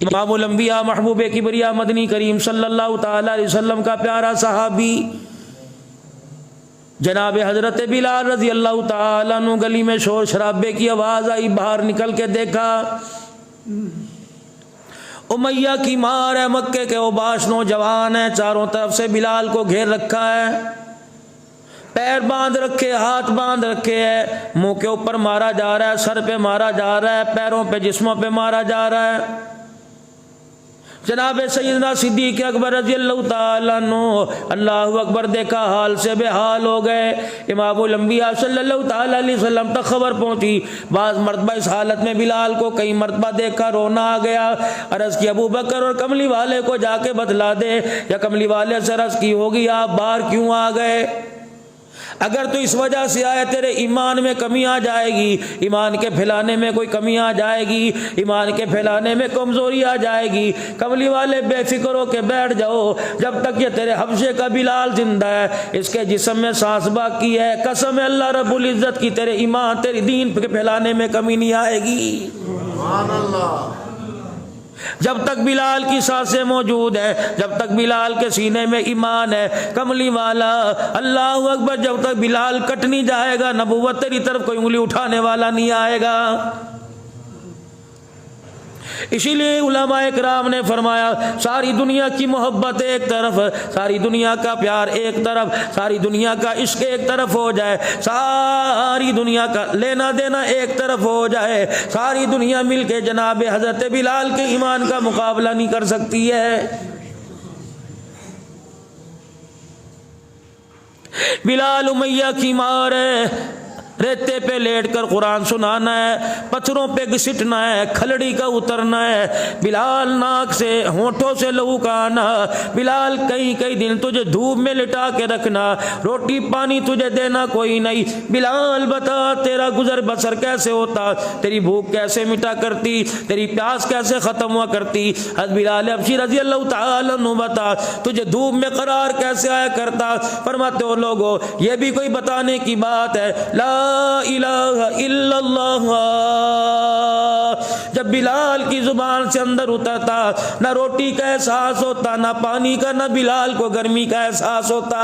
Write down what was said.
इमामुल अंबिया महबूब किबरिया मदनी करीम सल्लल्लाहु ताला अलैहि वसल्लम का प्यारा सहाबी जनाब हजरत बिलाल रजी अल्लाह ताला अन्हु गली में शोर शराबे की आवाज आई, बाहर निकल के देखा उमैया की मार है, मक्के के वो बाश नौजवान है, चारों तरफ से बिलाल को घेर रखा है, पैर बांध रखे, हाथ बांध रखे है, मुंह के ऊपर मारा जा रहा है, सर पे मारा जा रहा है, पैरों पे जिस्मों पे मारा जा रहा है। जनाब सैयदना सिद्दीक अकबर रज़ी अल्लाह ताला अन्हु अल्लाहु अकबर देखा, हाल से बेहाल हो गए। इमामुल अंबिया सल्लल्लाहु ताला अलैहि वसल्लम तक खबर पहुंची, बाज़ मरतबा इस हालत में बिलाल को कई मरतबा देखा, रोना आ गया। अर्ज़ की अबू बकर और कमली वाले को जाके बतला दे, या कमली वाले से अर्ज़ की होगी आप बाहर क्यों आ गए? अगर तो इस वजह से आए तेरे ईमान में कमी आ जाएगी, ईमान के फैलाने में कोई कमी आ जाएगी, ईमान के फैलाने में कमजोरी आ जाएगी। कमली वाले बेफिक्र हो के बैठ जाओ, जब तक ये तेरे हफ्शे का बिलाल जिंदा है, इसके जिस्म में सांस बाकी है, कसम है अल्लाह रब्बुल इज्जत की तेरे ईमान तेरे दीन के फैलाने में कमी नहीं आएगी। सुभान अल्लाह। जब तक बिलाल की सांसें मौजूद है, जब तक बिलाल के सीने में ईमान है, कमली वाला अल्लाहु अकबर, जब तक बिलाल कट नहीं जाएगा, नबूवत तेरी तरफ कोई उंगली उठाने वाला नहीं आएगा। इसीलिए उलमाए किराम ने फरमाया, सारी दुनिया की मोहब्बत एक तरफ, सारी दुनिया का प्यार एक तरफ, सारी दुनिया का इश्क एक तरफ हो जाए, सारी दुनिया का लेना देना एक तरफ हो जाए, सारी दुनिया मिलके जनाब हजरत बिलाल के ईमान का मुकाबला नहीं कर सकती है। बिलाल उमैया की मार है, रेते पे लेटकर कुरान सुनाना है, पत्थरों पे घसीटना है, खलड़ी का उतरना है, बिलाल नाक से होठों से लहू का आना, बिलाल कई कई दिन तुझे धूप में लिटा के रखना, रोटी पानी तुझे देना कोई नहीं। बिलाल बता तेरा गुजर बसर कैसे होता, तेरी भूख कैसे मिटा करती, तेरी प्यास कैसे खत्म हुआ करती। हज़रत बिलाल हबशी रज़ी अल्लाह तआला अन्हु बता तुझे धूप में करार कैसे आया करता। फरमाते हो लोगो ये भी कोई बताने की बात है, ला इलाहा इल्लल्लाह जब बिलाल की जुबान से अंदर उतरता, ना रोटी का एहसास होता, ना पानी का, ना बिलाल को गर्मी का एहसास होता।